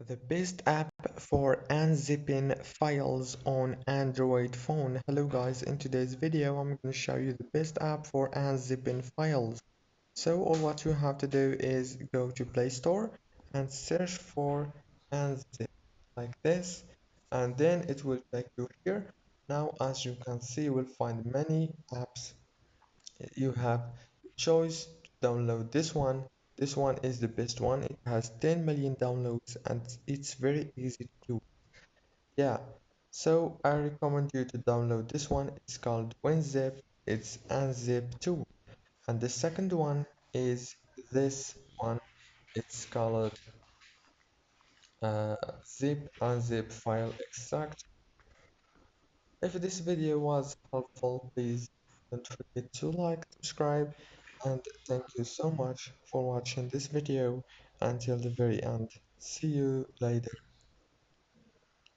The best app for unzipping files on Android phone. Hello guys, in today's video I'm going to show you the best app for unzipping files. So all what you have to do is go to Play Store and search for Unzip like this, and then it will take you here. Now as you can see you will find many apps. You have choice to download this one is the best one. It has 10 million downloads and it's very easy to do. Yeah, so I recommend you to download this one. It's called Unzip. It's Unzip 2. And the second one is this one. It's called Zip Unzip File Extract. If this video was helpful, please don't forget to like, subscribe, and thank you so much for watching this video until the very end. See you later.